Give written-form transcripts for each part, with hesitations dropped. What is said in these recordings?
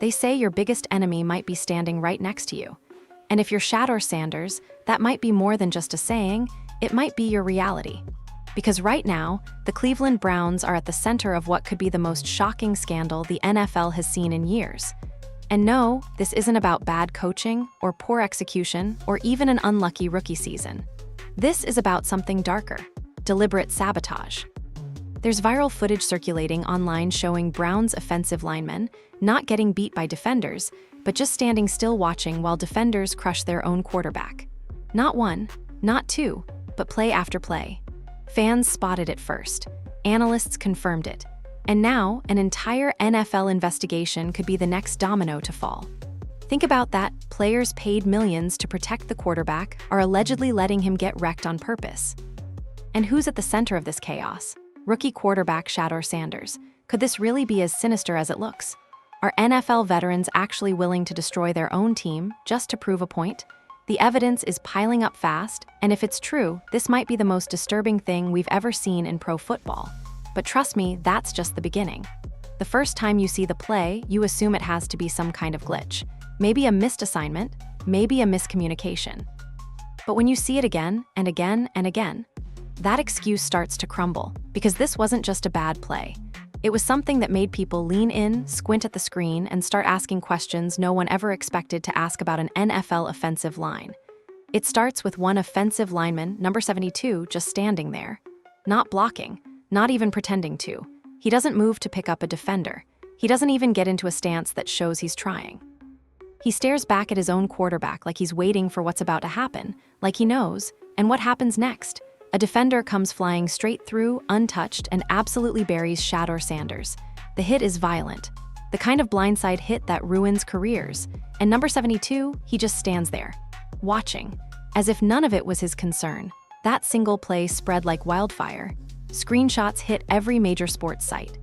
They say your biggest enemy might be standing right next to you. And if you're Shadore Sanders, that might be more than just a saying, it might be your reality. Because right now, the Cleveland Browns are at the center of what could be the most shocking scandal the NFL has seen in years. And no, this isn't about bad coaching or poor execution or even an unlucky rookie season. This is about something darker: deliberate sabotage. There's viral footage circulating online showing Browns offensive linemen not getting beat by defenders, but just standing still watching while defenders crush their own quarterback. Not one, not two, but play after play. Fans spotted it first. Analysts confirmed it. And now, an entire NFL investigation could be the next domino to fall. Think about that. Players paid millions to protect the quarterback are allegedly letting him get wrecked on purpose. And who's at the center of this chaos? Rookie quarterback Shadore Sanders. Could this really be as sinister as it looks? Are NFL veterans actually willing to destroy their own team just to prove a point? The evidence is piling up fast, and if it's true, this might be the most disturbing thing we've ever seen in pro football. But trust me, that's just the beginning. The first time you see the play, you assume it has to be some kind of glitch. Maybe a missed assignment, maybe a miscommunication. But when you see it again and again and again, that excuse starts to crumble, because this wasn't just a bad play. It was something that made people lean in, squint at the screen, and start asking questions no one ever expected to ask about an NFL offensive line. It starts with one offensive lineman, number 72, just standing there. Not blocking, not even pretending to. He doesn't move to pick up a defender. He doesn't even get into a stance that shows he's trying. He stares back at his own quarterback like he's waiting for what's about to happen, like he knows. And what happens next? A defender comes flying straight through, untouched, and absolutely buries Shadore Sanders. The hit is violent, the kind of blindside hit that ruins careers. And number 72, he just stands there, watching, as if none of it was his concern. That single play spread like wildfire. Screenshots hit every major sports site.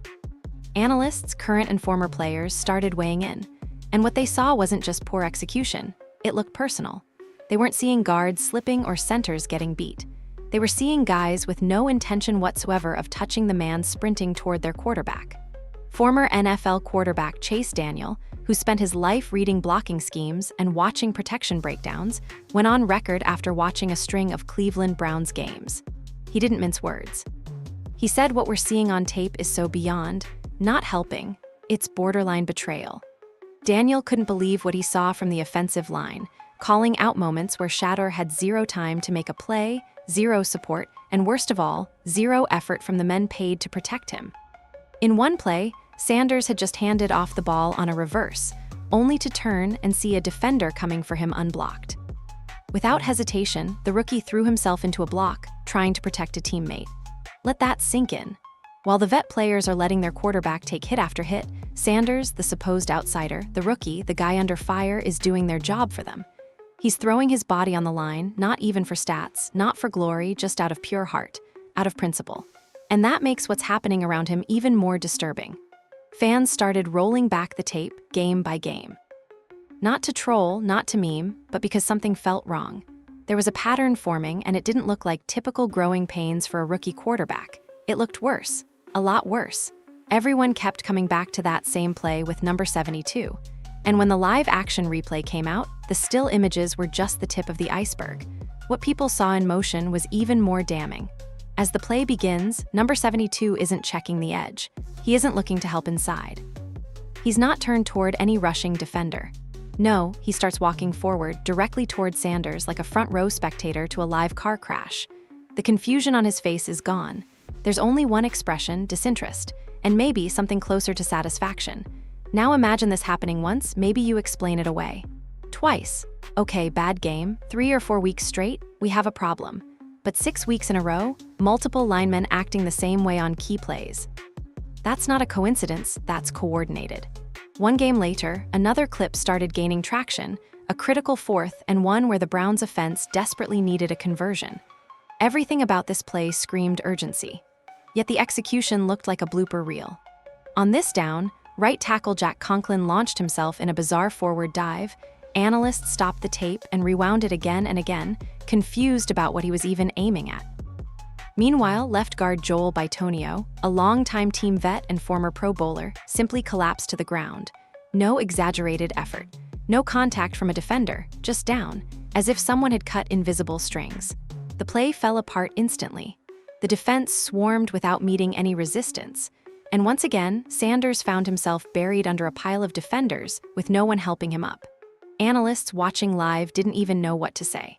Analysts, current and former players, started weighing in. And what they saw wasn't just poor execution, it looked personal. They weren't seeing guards slipping or centers getting beat. They were seeing guys with no intention whatsoever of touching the man sprinting toward their quarterback. Former NFL quarterback Chase Daniel, who spent his life reading blocking schemes and watching protection breakdowns, went on record after watching a string of Cleveland Browns games. He didn't mince words. He said, "What we're seeing on tape is so beyond, not helping, it's borderline betrayal." Daniel couldn't believe what he saw from the offensive line, calling out moments where Shadore had zero time to make a play, zero support, and worst of all, zero effort from the men paid to protect him. In one play, Sanders had just handed off the ball on a reverse, only to turn and see a defender coming for him unblocked. Without hesitation, the rookie threw himself into a block, trying to protect a teammate. Let that sink in. While the vet players are letting their quarterback take hit after hit, Sanders, the supposed outsider, the rookie, the guy under fire, is doing their job for them. He's throwing his body on the line, not even for stats, not for glory, just out of pure heart, out of principle. And that makes what's happening around him even more disturbing. Fans started rolling back the tape, game by game. Not to troll, not to meme, but because something felt wrong. There was a pattern forming, and it didn't look like typical growing pains for a rookie quarterback. It looked worse, a lot worse. Everyone kept coming back to that same play with number 72. And when the live action replay came out, the still images were just the tip of the iceberg. What people saw in motion was even more damning. As the play begins, number 72 isn't checking the edge. He isn't looking to help inside. He's not turned toward any rushing defender. No, he starts walking forward, directly toward Sanders like a front row spectator to a live car crash. The confusion on his face is gone. There's only one expression, disinterest, and maybe something closer to satisfaction. Now imagine this happening once, maybe you explain it away. Twice. Okay, bad game, 3 or 4 weeks straight, we have a problem. But 6 weeks in a row, multiple linemen acting the same way on key plays. That's not a coincidence, that's coordinated. One game later, another clip started gaining traction, a critical fourth and one where the Browns' offense desperately needed a conversion. Everything about this play screamed urgency. Yet the execution looked like a blooper reel. On this down, right tackle Jack Conklin launched himself in a bizarre forward dive. Analysts stopped the tape and rewound it again and again, confused about what he was even aiming at. Meanwhile, left guard Joel Bitonio, a longtime team vet and former Pro Bowler, simply collapsed to the ground. No exaggerated effort. No contact from a defender, just down, as if someone had cut invisible strings. The play fell apart instantly. The defense swarmed without meeting any resistance. And once again, Sanders found himself buried under a pile of defenders with no one helping him up. Analysts watching live didn't even know what to say.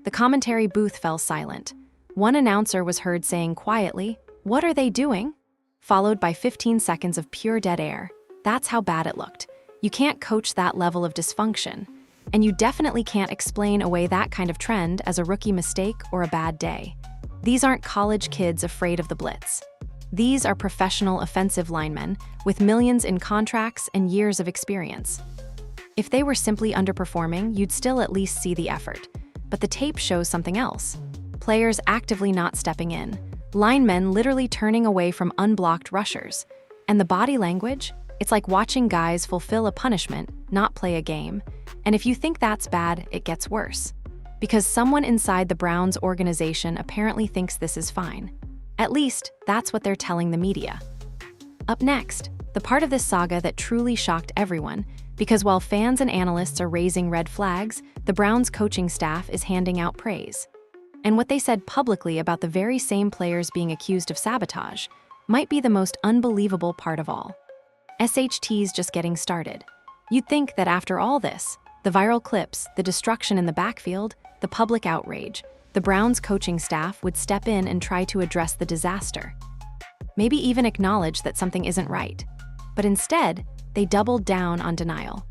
The commentary booth fell silent. One announcer was heard saying quietly, "What are they doing?" Followed by 15 seconds of pure dead air. That's how bad it looked. You can't coach that level of dysfunction. And you definitely can't explain away that kind of trend as a rookie mistake or a bad day. These aren't college kids afraid of the blitz. These are professional offensive linemen with millions in contracts and years of experience. If they were simply underperforming, you'd still at least see the effort. But the tape shows something else. Players actively not stepping in. Linemen literally turning away from unblocked rushers. And the body language? It's like watching guys fulfill a punishment, not play a game. And if you think that's bad, it gets worse. Because someone inside the Browns organization apparently thinks this is fine. At least, that's what they're telling the media. Up next, the part of this saga that truly shocked everyone, because while fans and analysts are raising red flags, the Browns coaching staff is handing out praise. And what they said publicly about the very same players being accused of sabotage might be the most unbelievable part of all. SHT's just getting started. You'd think that after all this, the viral clips, the destruction in the backfield, the public outrage, the Browns coaching staff would step in and try to address the disaster. Maybe even acknowledge that something isn't right. But instead, they doubled down on denial.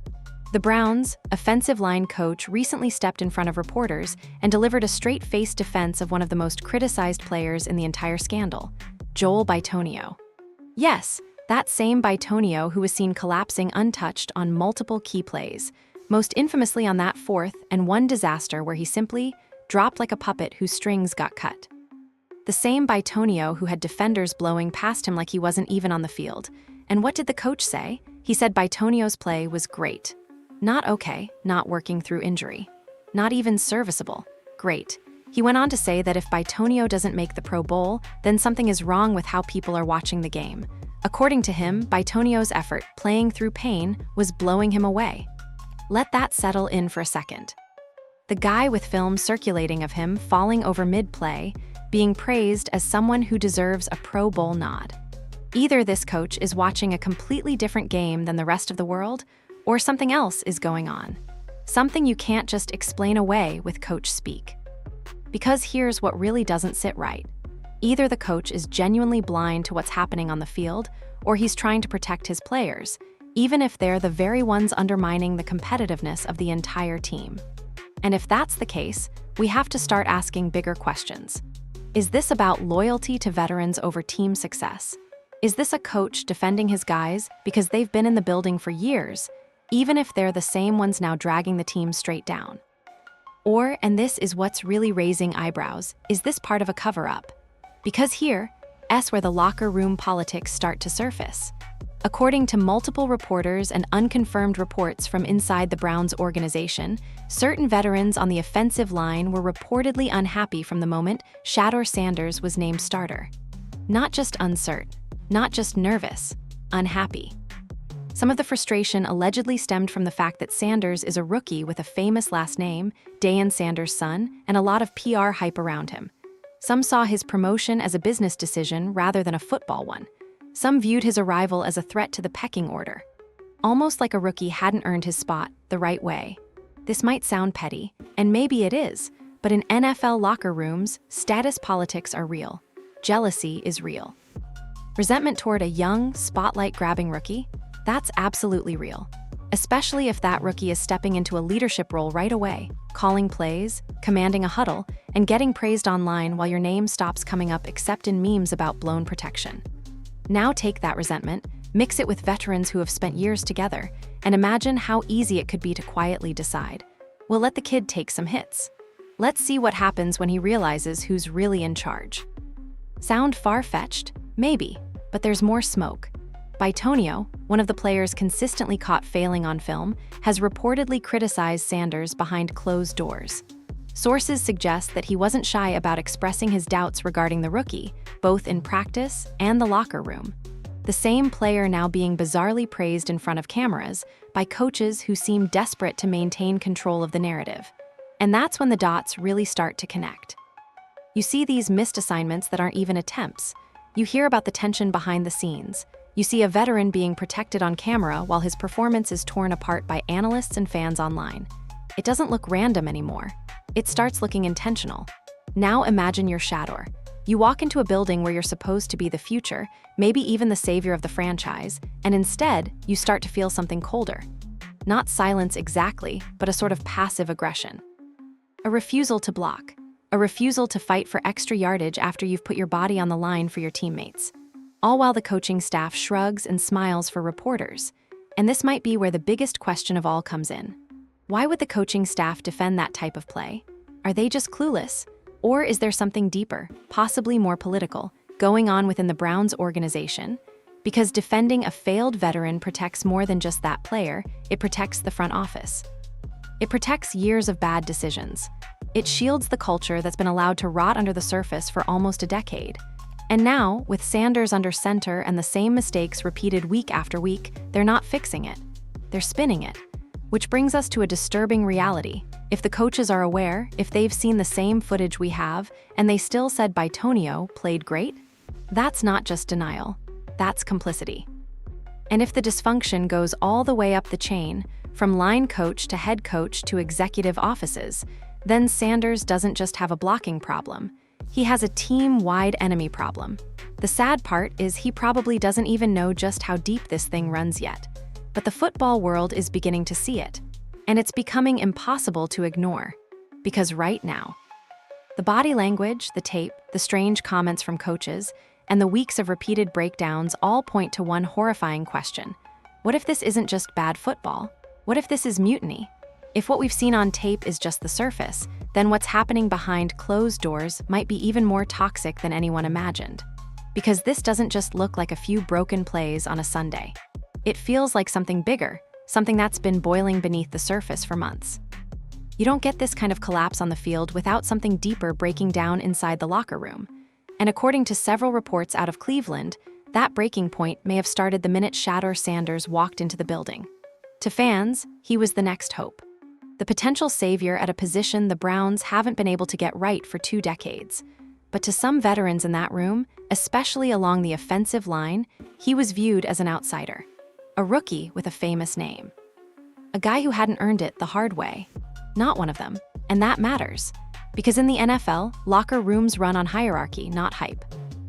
The Browns' offensive line coach recently stepped in front of reporters and delivered a straight-faced defense of one of the most criticized players in the entire scandal, Joel Bitonio. Yes, that same Bitonio who was seen collapsing untouched on multiple key plays, most infamously on that 4th and 1 disaster where he simply dropped like a puppet whose strings got cut. The same Bitonio who had defenders blowing past him like he wasn't even on the field. And what did the coach say? He said Bitonio's play was great. Not okay, not working through injury. Not even serviceable. Great. He went on to say that if Bitonio doesn't make the Pro Bowl, then something is wrong with how people are watching the game. According to him, Bitonio's effort, playing through pain, was blowing him away. Let that settle in for a second. The guy with film circulating of him falling over mid-play, being praised as someone who deserves a Pro Bowl nod. Either this coach is watching a completely different game than the rest of the world, or something else is going on. Something you can't just explain away with coach speak. Because here's what really doesn't sit right. Either the coach is genuinely blind to what's happening on the field, or he's trying to protect his players, even if they're the very ones undermining the competitiveness of the entire team. And if that's the case, we have to start asking bigger questions. Is this about loyalty to veterans over team success? Is this a coach defending his guys because they've been in the building for years, even if they're the same ones now dragging the team straight down? Or, and this is what's really raising eyebrows, is this part of a cover-up? Because here's where the locker room politics start to surface. According to multiple reporters and unconfirmed reports from inside the Browns organization, certain veterans on the offensive line were reportedly unhappy from the moment Shadore Sanders was named starter. Not just uncertain, not just nervous, unhappy. Some of the frustration allegedly stemmed from the fact that Sanders is a rookie with a famous last name, Deion Sanders' son, and a lot of PR hype around him. Some saw his promotion as a business decision rather than a football one. Some viewed his arrival as a threat to the pecking order. Almost like a rookie hadn't earned his spot the right way. This might sound petty, and maybe it is, but in NFL locker rooms, status politics are real. Jealousy is real. Resentment toward a young, spotlight-grabbing rookie? That's absolutely real. Especially if that rookie is stepping into a leadership role right away, calling plays, commanding a huddle, and getting praised online while your name stops coming up except in memes about blown protection. Now take that resentment, mix it with veterans who have spent years together, and imagine how easy it could be to quietly decide, we'll let the kid take some hits. Let's see what happens when he realizes who's really in charge. Sound far-fetched? Maybe, but there's more smoke. Bitonio, one of the players consistently caught failing on film, has reportedly criticized Sanders behind closed doors. Sources suggest that he wasn't shy about expressing his doubts regarding the rookie, both in practice and the locker room. The same player now being bizarrely praised in front of cameras by coaches who seem desperate to maintain control of the narrative. And that's when the dots really start to connect. You see these missed assignments that aren't even attempts. You hear about the tension behind the scenes. You see a veteran being protected on camera while his performance is torn apart by analysts and fans online. It doesn't look random anymore. It starts looking intentional. Now imagine you're Shedeur. You walk into a building where you're supposed to be the future, maybe even the savior of the franchise, and instead, you start to feel something colder. Not silence exactly, but a sort of passive aggression. A refusal to block. A refusal to fight for extra yardage after you've put your body on the line for your teammates. All while the coaching staff shrugs and smiles for reporters. And this might be where the biggest question of all comes in. Why would the coaching staff defend that type of play? Are they just clueless? Or is there something deeper, possibly more political, going on within the Browns organization? Because defending a failed veteran protects more than just that player, it protects the front office. It protects years of bad decisions. It shields the culture that's been allowed to rot under the surface for almost a decade. And now, with Sanders under center and the same mistakes repeated week after week, they're not fixing it. They're spinning it. Which brings us to a disturbing reality. If the coaches are aware, if they've seen the same footage we have, and they still said Bitonio played great, that's not just denial, that's complicity. And if the dysfunction goes all the way up the chain, from line coach to head coach to executive offices, then Sanders doesn't just have a blocking problem, he has a team-wide enemy problem. The sad part is he probably doesn't even know just how deep this thing runs yet. But the football world is beginning to see it. And it's becoming impossible to ignore. Because right now, the body language, the tape, the strange comments from coaches, and the weeks of repeated breakdowns all point to one horrifying question. What if this isn't just bad football? What if this is mutiny? If what we've seen on tape is just the surface, then what's happening behind closed doors might be even more toxic than anyone imagined. Because this doesn't just look like a few broken plays on a Sunday. It feels like something bigger, something that's been boiling beneath the surface for months. You don't get this kind of collapse on the field without something deeper breaking down inside the locker room. And according to several reports out of Cleveland, that breaking point may have started the minute Shadore Sanders walked into the building. To fans, he was the next hope. The potential savior at a position the Browns haven't been able to get right for 2 decades. But to some veterans in that room, especially along the offensive line, he was viewed as an outsider. A rookie with a famous name. A guy who hadn't earned it the hard way. Not one of them. And that matters. Because in the NFL, locker rooms run on hierarchy, not hype.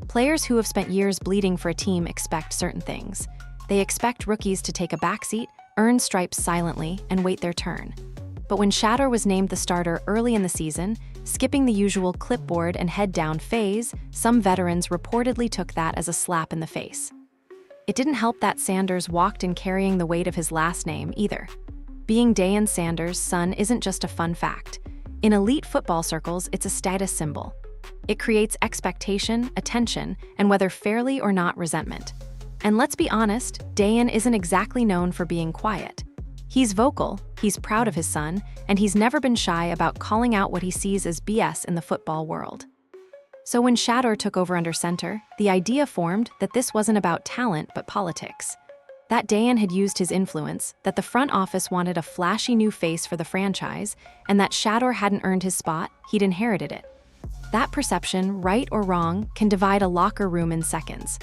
Players who have spent years bleeding for a team expect certain things. They expect rookies to take a backseat, earn stripes silently, and wait their turn. But when Shedeur was named the starter early in the season, skipping the usual clipboard and head-down phase, some veterans reportedly took that as a slap in the face. It didn't help that Sanders walked in carrying the weight of his last name, either. Being Deion Sanders' son isn't just a fun fact. In elite football circles, it's a status symbol. It creates expectation, attention, and whether fairly or not, resentment. And let's be honest, Deion isn't exactly known for being quiet. He's vocal, he's proud of his son, and he's never been shy about calling out what he sees as BS in the football world. So when Shedeur took over under center, the idea formed that this wasn't about talent but politics. That Deion had used his influence, that the front office wanted a flashy new face for the franchise, and that Shedeur hadn't earned his spot, he'd inherited it. That perception, right or wrong, can divide a locker room in seconds.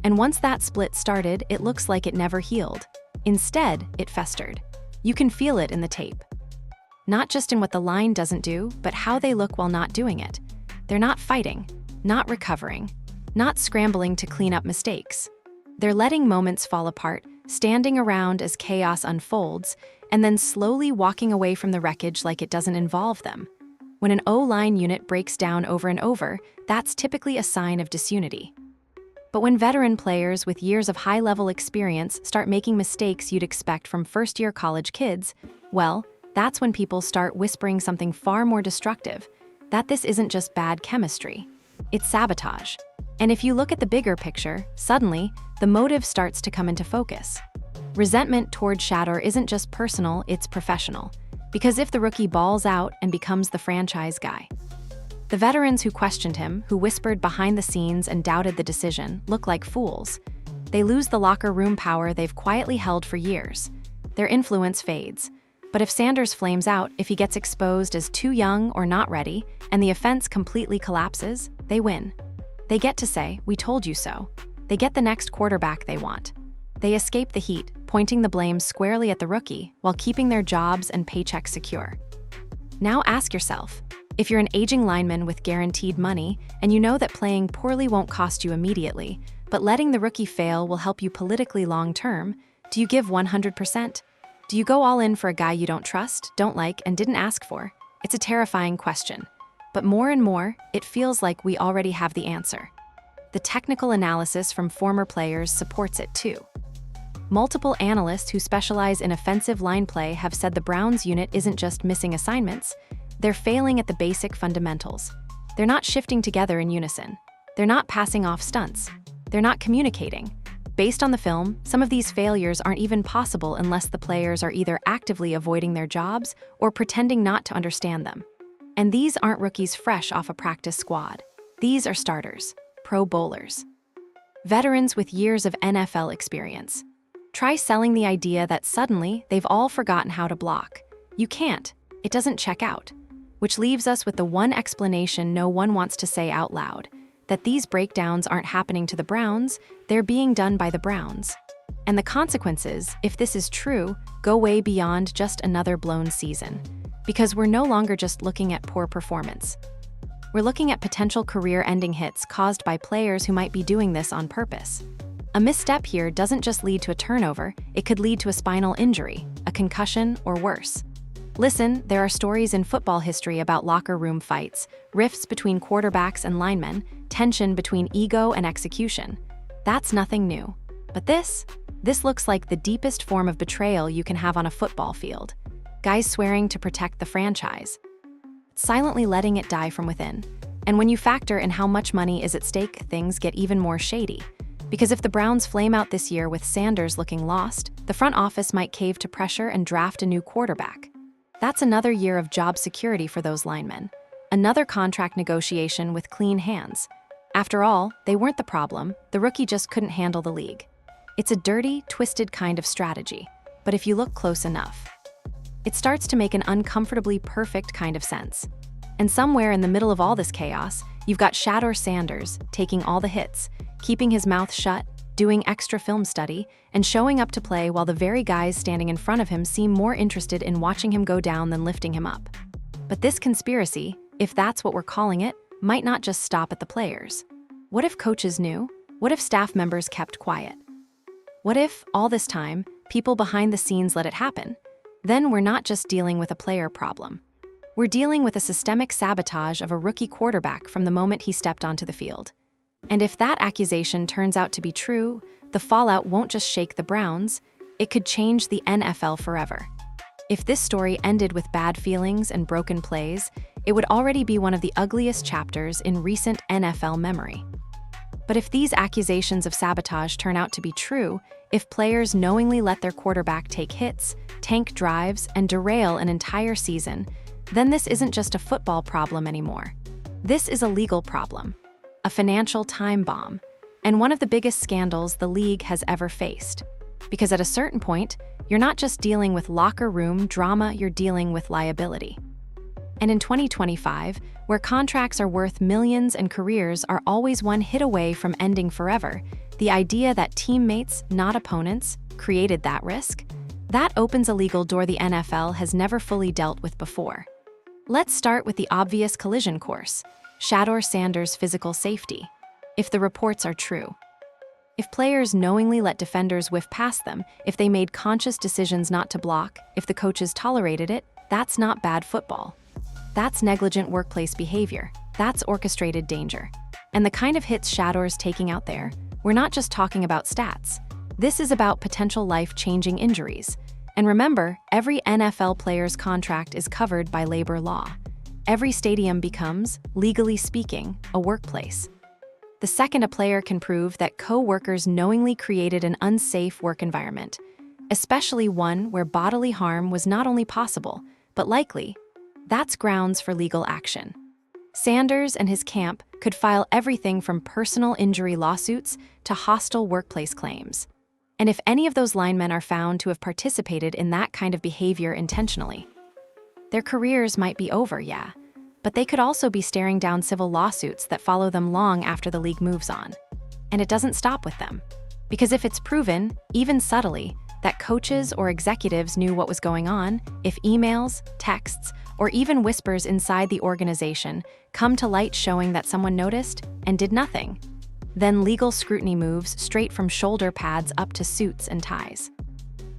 And once that split started, it looks like it never healed. Instead, it festered. You can feel it in the tape. Not just in what the line doesn't do, but how they look while not doing it. They're not fighting, not recovering, not scrambling to clean up mistakes. They're letting moments fall apart, standing around as chaos unfolds, and then slowly walking away from the wreckage like it doesn't involve them. When an O-line unit breaks down over and over, that's typically a sign of disunity. But when veteran players with years of high-level experience start making mistakes you'd expect from first-year college kids, well, that's when people start whispering something far more destructive, that this isn't just bad chemistry. It's sabotage. And if you look at the bigger picture, suddenly, the motive starts to come into focus. Resentment toward Shedeur isn't just personal, it's professional. Because if the rookie balls out and becomes the franchise guy, the veterans who questioned him, who whispered behind the scenes and doubted the decision, look like fools. They lose the locker room power they've quietly held for years. Their influence fades. But if Sanders flames out, if he gets exposed as too young or not ready, and the offense completely collapses, they win. They get to say, "We told you so." They get the next quarterback they want. They escape the heat, pointing the blame squarely at the rookie while keeping their jobs and paychecks secure. Now ask yourself, if you're an aging lineman with guaranteed money and you know that playing poorly won't cost you immediately, but letting the rookie fail will help you politically long-term, do you give 100%? Do you go all in for a guy you don't trust, don't like, and didn't ask for? It's a terrifying question. But more and more, it feels like we already have the answer. The technical analysis from former players supports it too. Multiple analysts who specialize in offensive line play have said the Browns unit isn't just missing assignments, they're failing at the basic fundamentals. They're not shifting together in unison. They're not passing off stunts. They're not communicating. Based on the film, some of these failures aren't even possible unless the players are either actively avoiding their jobs or pretending not to understand them. And these aren't rookies fresh off a practice squad. These are starters, Pro Bowlers, veterans with years of NFL experience. Try selling the idea that suddenly they've all forgotten how to block. You can't. It doesn't check out. Which leaves us with the one explanation no one wants to say out loud, that these breakdowns aren't happening to the Browns, they're being done by the Browns. And the consequences, if this is true, go way beyond just another blown season. Because we're no longer just looking at poor performance. We're looking at potential career-ending hits caused by players who might be doing this on purpose. A misstep here doesn't just lead to a turnover, it could lead to a spinal injury, a concussion, or worse. Listen, there are stories in football history about locker room fights, rifts between quarterbacks and linemen, tension between ego and execution. That's nothing new. But this looks like the deepest form of betrayal you can have on a football field. Guys swearing to protect the franchise, silently letting it die from within. And when you factor in how much money is at stake, things get even more shady. Because if the Browns flame out this year with Sanders looking lost, the front office might cave to pressure and draft a new quarterback. That's another year of job security for those linemen. Another contract negotiation with clean hands. After all, they weren't the problem, the rookie just couldn't handle the league. It's a dirty, twisted kind of strategy, but if you look close enough, it starts to make an uncomfortably perfect kind of sense. And somewhere in the middle of all this chaos, you've got Shadore Sanders taking all the hits, keeping his mouth shut, doing extra film study, and showing up to play while the very guys standing in front of him seem more interested in watching him go down than lifting him up. But this conspiracy, if that's what we're calling it, might not just stop at the players. What if coaches knew? What if staff members kept quiet? What if, all this time, people behind the scenes let it happen? Then we're not just dealing with a player problem. We're dealing with a systemic sabotage of a rookie quarterback from the moment he stepped onto the field. And if that accusation turns out to be true, the fallout won't just shake the Browns, it could change the NFL forever. If this story ended with bad feelings and broken plays, it would already be one of the ugliest chapters in recent NFL memory. But if these accusations of sabotage turn out to be true, if players knowingly let their quarterback take hits, tank drives, and derail an entire season, then this isn't just a football problem anymore. This is a legal problem, a financial time bomb, and one of the biggest scandals the league has ever faced. Because at a certain point, you're not just dealing with locker room drama, you're dealing with liability. And in 2025, where contracts are worth millions and careers are always one hit away from ending forever, the idea that teammates, not opponents, created that risk, that opens a legal door the NFL has never fully dealt with before. Let's start with the obvious collision course, Shadore Sanders' physical safety. If the reports are true, if players knowingly let defenders whiff past them, if they made conscious decisions not to block, if the coaches tolerated it, that's not bad football. That's negligent workplace behavior. That's orchestrated danger. And the kind of hits Shadore's taking out there, we're not just talking about stats. This is about potential life-changing injuries. And remember, every NFL player's contract is covered by labor law. Every stadium becomes, legally speaking, a workplace. The second a player can prove that co-workers knowingly created an unsafe work environment, especially one where bodily harm was not only possible, but likely, that's grounds for legal action. Sanders and his camp could file everything from personal injury lawsuits to hostile workplace claims. And if any of those linemen are found to have participated in that kind of behavior intentionally, their careers might be over, yeah, but they could also be staring down civil lawsuits that follow them long after the league moves on. And it doesn't stop with them. Because if it's proven, even subtly, that coaches or executives knew what was going on, if emails, texts, or even whispers inside the organization come to light showing that someone noticed and did nothing, then legal scrutiny moves straight from shoulder pads up to suits and ties.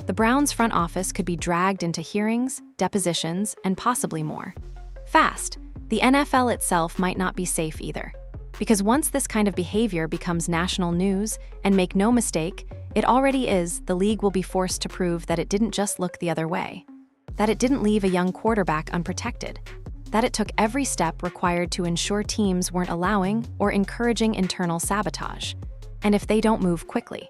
The Browns' front office could be dragged into hearings, depositions, and possibly more. Fast, the NFL itself might not be safe either. Because once this kind of behavior becomes national news, and make no mistake, it already is, the league will be forced to prove that it didn't just look the other way, that it didn't leave a young quarterback unprotected, that it took every step required to ensure teams weren't allowing or encouraging internal sabotage, and if they don't move quickly.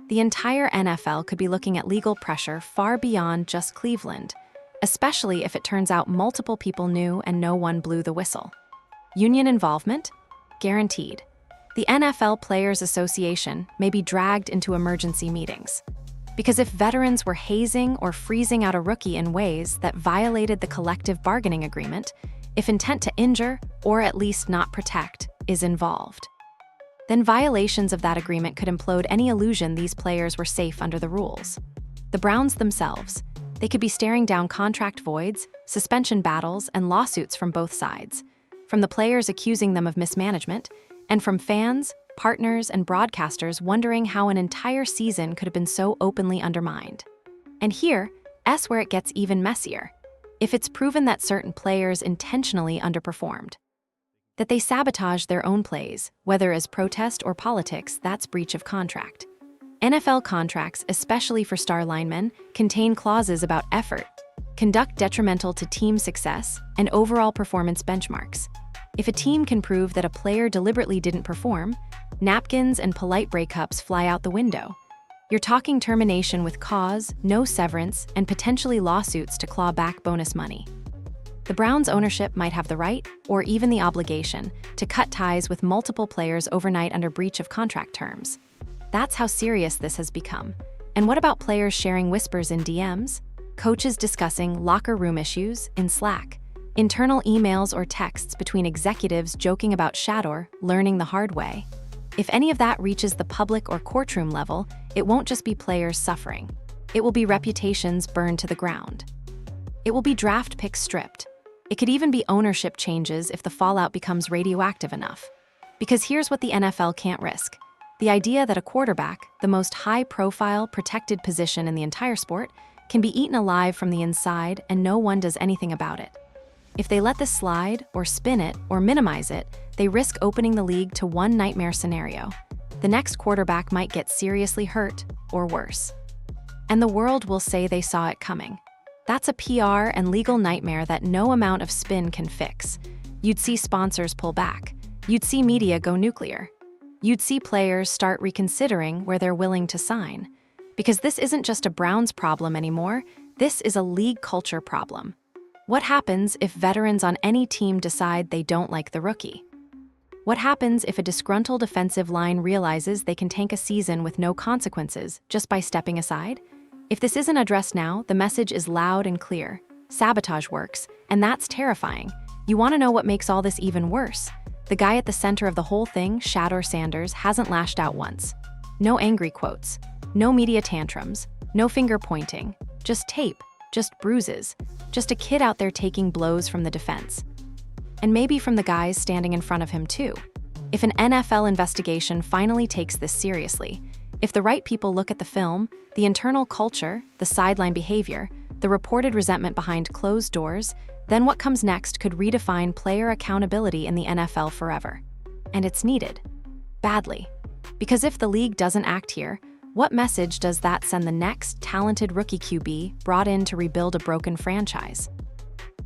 The entire NFL could be looking at legal pressure far beyond just Cleveland, especially if it turns out multiple people knew and no one blew the whistle. Union involvement? Guaranteed. The NFL Players Association may be dragged into emergency meetings. Because if veterans were hazing or freezing out a rookie in ways that violated the collective bargaining agreement, if intent to injure, or at least not protect, is involved, then violations of that agreement could implode any illusion these players were safe under the rules. The Browns themselves, they could be staring down contract voids, suspension battles, and lawsuits from both sides, from the players accusing them of mismanagement, and from fans, partners, and broadcasters wondering how an entire season could have been so openly undermined. And here's where it gets even messier. If it's proven that certain players intentionally underperformed, that they sabotage their own plays, whether as protest or politics, that's breach of contract. NFL contracts, especially for star linemen, contain clauses about effort, conduct detrimental to team success, and overall performance benchmarks. If a team can prove that a player deliberately didn't perform, napkins and polite breakups fly out the window. You're talking termination with cause, no severance, and potentially lawsuits to claw back bonus money. The Browns' ownership might have the right, or even the obligation, to cut ties with multiple players overnight under breach of contract terms. That's how serious this has become. And what about players sharing whispers in DMs? Coaches discussing locker room issues in Slack? Internal emails or texts between executives joking about Shedeur learning the hard way? If any of that reaches the public or courtroom level, it won't just be players suffering. It will be reputations burned to the ground. It will be draft picks stripped. It could even be ownership changes if the fallout becomes radioactive enough. Because here's what the NFL can't risk. The idea that a quarterback, the most high-profile, protected position in the entire sport, can be eaten alive from the inside and no one does anything about it. If they let this slide, or spin it, or minimize it, they risk opening the league to one nightmare scenario. The next quarterback might get seriously hurt, or worse. And the world will say they saw it coming. That's a PR and legal nightmare that no amount of spin can fix. You'd see sponsors pull back. You'd see media go nuclear. You'd see players start reconsidering where they're willing to sign. Because this isn't just a Browns problem anymore, this is a league culture problem. What happens if veterans on any team decide they don't like the rookie? What happens if a disgruntled offensive line realizes they can tank a season with no consequences just by stepping aside? If this isn't addressed now, the message is loud and clear. Sabotage works, and that's terrifying. You want to know what makes all this even worse? The guy at the center of the whole thing, Shadore Sanders, hasn't lashed out once. No angry quotes, no media tantrums, no finger pointing, just tape, just bruises, just a kid out there taking blows from the defense. And maybe from the guys standing in front of him too. If an NFL investigation finally takes this seriously, if the right people look at the film, the internal culture, the sideline behavior, the reported resentment behind closed doors, then what comes next could redefine player accountability in the NFL forever. And it's needed. Badly. Because if the league doesn't act here, what message does that send the next talented rookie QB brought in to rebuild a broken franchise?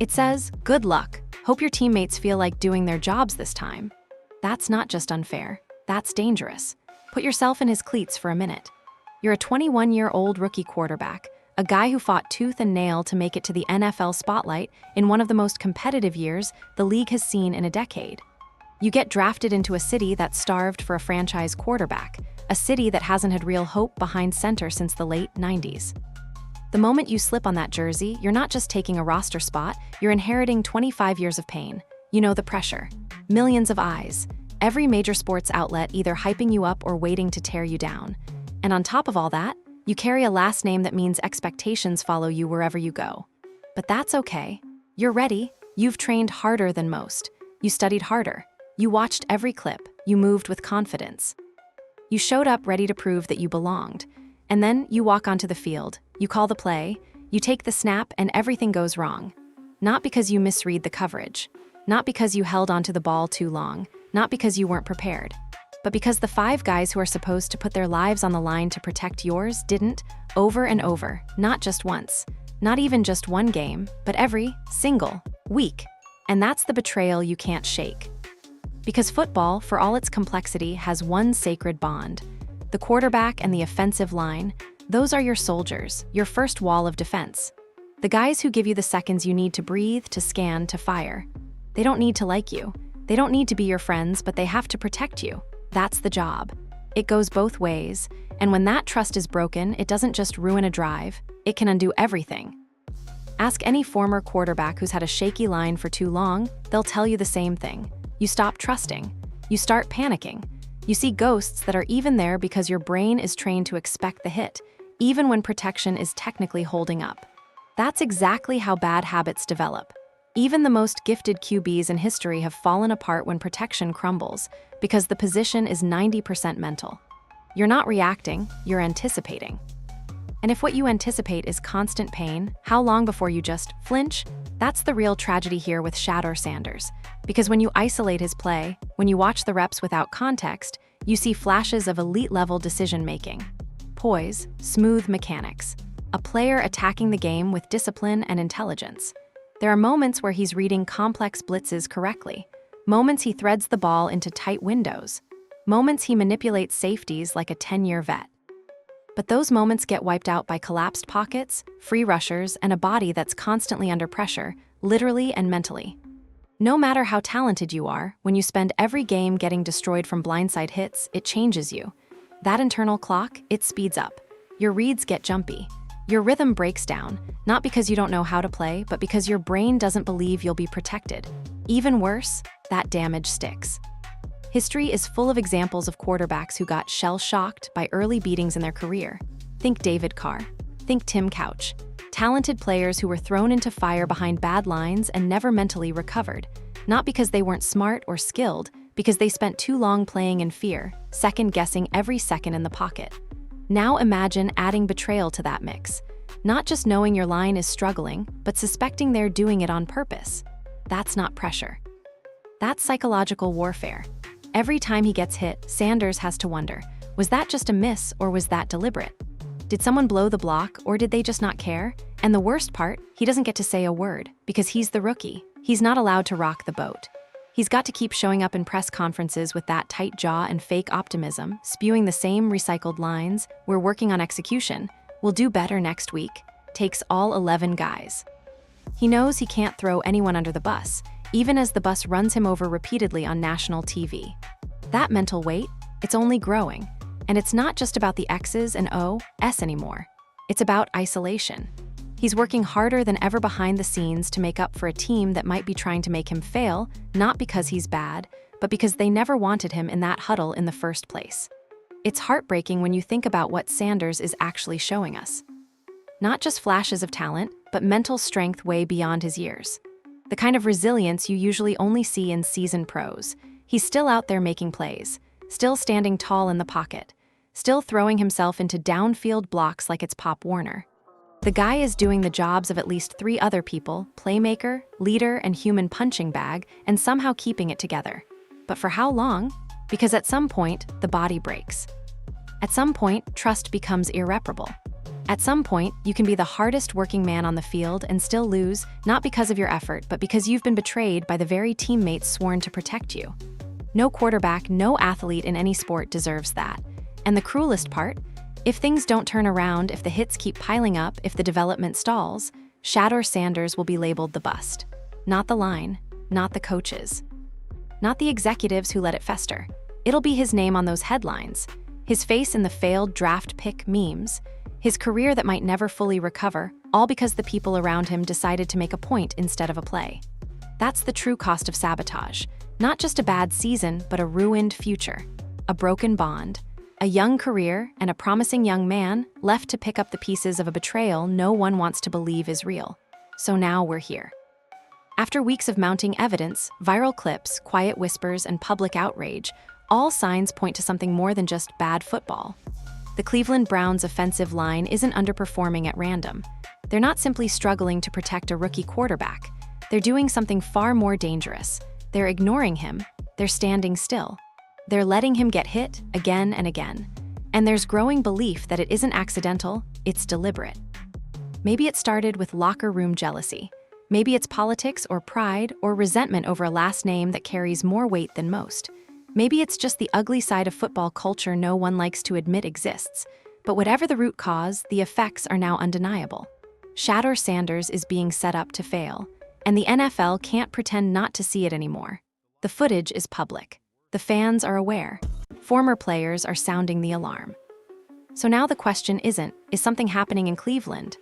It says, good luck. Hope your teammates feel like doing their jobs this time. That's not just unfair. That's dangerous. Put yourself in his cleats for a minute. You're a 21-year-old rookie quarterback, a guy who fought tooth and nail to make it to the NFL spotlight in one of the most competitive years the league has seen in a decade. You get drafted into a city that's starved for a franchise quarterback, a city that hasn't had real hope behind center since the late 90s. The moment you slip on that jersey, you're not just taking a roster spot, you're inheriting 25 years of pain. You know the pressure. Millions of eyes. Every major sports outlet either hyping you up or waiting to tear you down. And on top of all that, you carry a last name that means expectations follow you wherever you go. But that's okay. You're ready. You've trained harder than most. You studied harder. You watched every clip. You moved with confidence. You showed up ready to prove that you belonged. And then you walk onto the field. You call the play. You take the snap and everything goes wrong. Not because you misread the coverage. Not because you held onto the ball too long. Not because you weren't prepared. But because the 5 guys who are supposed to put their lives on the line to protect yours didn't, over and over, not just once, not even just one game, but every single week. And that's the betrayal you can't shake. Because football, for all its complexity, has one sacred bond. The quarterback and the offensive line, those are your soldiers, your first wall of defense. The guys who give you the seconds you need to breathe, to scan, to fire. They don't need to like you. They don't need to be your friends, but they have to protect you. That's the job. It goes both ways, and when that trust is broken, it doesn't just ruin a drive, it can undo everything. Ask any former quarterback who's had a shaky line for too long, they'll tell you the same thing. You stop trusting. You start panicking. You see ghosts that are even there because your brain is trained to expect the hit, even when protection is technically holding up. That's exactly how bad habits develop. Even the most gifted QBs in history have fallen apart when protection crumbles, because the position is 90% mental. You're not reacting, you're anticipating. And if what you anticipate is constant pain, how long before you just flinch? That's the real tragedy here with Shadore Sanders. Because when you isolate his play, when you watch the reps without context, you see flashes of elite-level decision-making. Poise, smooth mechanics. A player attacking the game with discipline and intelligence. There are moments where he's reading complex blitzes correctly. Moments he threads the ball into tight windows. Moments he manipulates safeties like a 10-year vet. But those moments get wiped out by collapsed pockets, free rushers, and a body that's constantly under pressure, literally and mentally. No matter how talented you are, when you spend every game getting destroyed from blindside hits, it changes you. That internal clock, it speeds up. Your reads get jumpy. Your rhythm breaks down, not because you don't know how to play, but because your brain doesn't believe you'll be protected. Even worse, that damage sticks. History is full of examples of quarterbacks who got shell-shocked by early beatings in their career. Think David Carr. Think Tim Couch. Talented players who were thrown into fire behind bad lines and never mentally recovered. Not because they weren't smart or skilled, because they spent too long playing in fear, second-guessing every second in the pocket. Now imagine adding betrayal to that mix. Not just knowing your line is struggling, but suspecting they're doing it on purpose. That's not pressure. That's psychological warfare. Every time he gets hit, Sanders has to wonder, was that just a miss or was that deliberate? Did someone blow the block or did they just not care? And the worst part, he doesn't get to say a word because he's the rookie. He's not allowed to rock the boat. He's got to keep showing up in press conferences with that tight jaw and fake optimism, spewing the same recycled lines, "We're working on execution. We'll do better next week." Takes all 11 guys. He knows he can't throw anyone under the bus, even as the bus runs him over repeatedly on national TV. That mental weight, it's only growing. And it's not just about the X's and O's anymore. It's about isolation. He's working harder than ever behind the scenes to make up for a team that might be trying to make him fail, not because he's bad, but because they never wanted him in that huddle in the first place. It's heartbreaking when you think about what Sanders is actually showing us. Not just flashes of talent, but mental strength way beyond his years. The kind of resilience you usually only see in seasoned pros. He's still out there making plays, still standing tall in the pocket, still throwing himself into downfield blocks like it's Pop Warner. The guy is doing the jobs of at least 3 other people, playmaker, leader, and human punching bag, and somehow keeping it together. But for how long? Because at some point, the body breaks. At some point, trust becomes irreparable. At some point, you can be the hardest working man on the field and still lose, not because of your effort, but because you've been betrayed by the very teammates sworn to protect you. No quarterback, no athlete in any sport deserves that. And the cruelest part? If things don't turn around, if the hits keep piling up, if the development stalls, Shadore Sanders will be labeled the bust. Not the line, not the coaches, not the executives who let it fester. It'll be his name on those headlines, his face in the failed draft pick memes, his career that might never fully recover, all because the people around him decided to make a point instead of a play. That's the true cost of sabotage. Not just a bad season, but a ruined future, a broken bond, a young career, and a promising young man left to pick up the pieces of a betrayal no one wants to believe is real. So now we're here. After weeks of mounting evidence, viral clips, quiet whispers, and public outrage, all signs point to something more than just bad football. The Cleveland Browns' offensive line isn't underperforming at random. They're not simply struggling to protect a rookie quarterback. They're doing something far more dangerous. They're ignoring him. They're standing still. They're letting him get hit again and again. And there's growing belief that it isn't accidental, it's deliberate. Maybe it started with locker room jealousy. Maybe it's politics or pride or resentment over a last name that carries more weight than most. Maybe it's just the ugly side of football culture no one likes to admit exists. But whatever the root cause, the effects are now undeniable. Shadore Sanders is being set up to fail, and the NFL can't pretend not to see it anymore. The footage is public. The fans are aware. Former players are sounding the alarm. So now the question isn't, is something happening in Cleveland?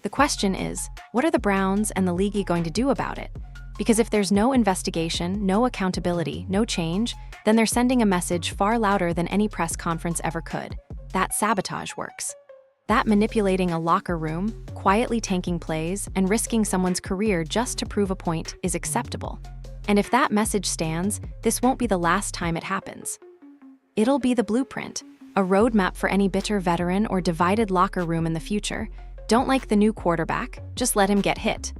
The question is, what are the Browns and the league going to do about it? Because if there's no investigation, no accountability, no change, then they're sending a message far louder than any press conference ever could. That sabotage works. That manipulating a locker room, quietly tanking plays, and risking someone's career just to prove a point is acceptable. And if that message stands, this won't be the last time it happens. It'll be the blueprint, a roadmap for any bitter veteran or divided locker room in the future. Don't like the new quarterback, just let him get hit.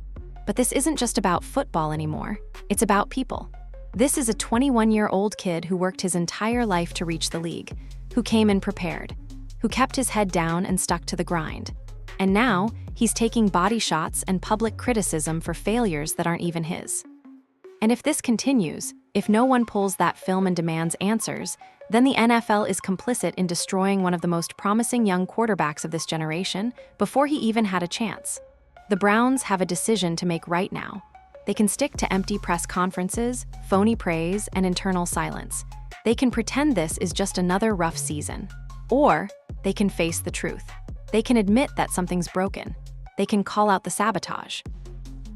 But this isn't just about football anymore. It's about people. This is a 21-year-old kid who worked his entire life to reach the league, who came in prepared, who kept his head down and stuck to the grind. And now, he's taking body shots and public criticism for failures that aren't even his. And if this continues, if no one pulls that film and demands answers, then the NFL is complicit in destroying one of the most promising young quarterbacks of this generation before he even had a chance. The Browns have a decision to make right now. They can stick to empty press conferences, phony praise, and internal silence. They can pretend this is just another rough season. Or they can face the truth. They can admit that something's broken. They can call out the sabotage.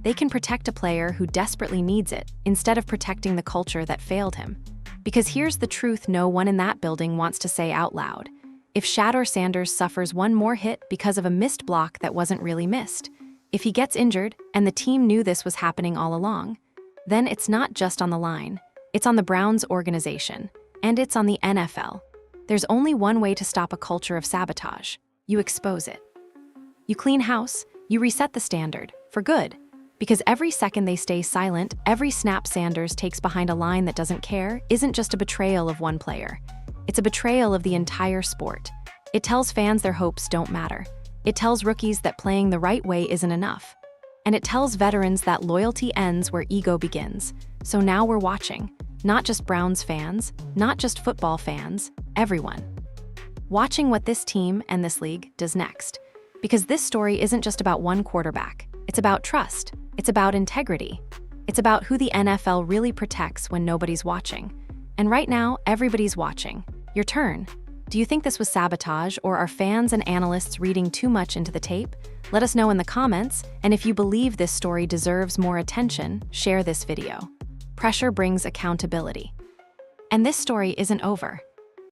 They can protect a player who desperately needs it instead of protecting the culture that failed him. Because here's the truth no one in that building wants to say out loud. If Shadore Sanders suffers one more hit because of a missed block that wasn't really missed, if he gets injured and the team knew this was happening all along, then it's not just on the line. It's on the Browns organization, and it's on the NFL. There's only one way to stop a culture of sabotage. You expose it. You clean house, you reset the standard, for good. Because every second they stay silent, every snap Sanders takes behind a line that doesn't care isn't just a betrayal of one player. It's a betrayal of the entire sport. It tells fans their hopes don't matter. It tells rookies that playing the right way isn't enough. And it tells veterans that loyalty ends where ego begins. So now we're watching. Not just Browns fans, not just football fans, everyone. Watching what this team and this league does next. Because this story isn't just about one quarterback. It's about trust. It's about integrity. It's about who the NFL really protects when nobody's watching. And right now, everybody's watching. Your turn. Do you think this was sabotage, or are fans and analysts reading too much into the tape? Let us know in the comments, and if you believe this story deserves more attention, share this video. Pressure brings accountability. And this story isn't over.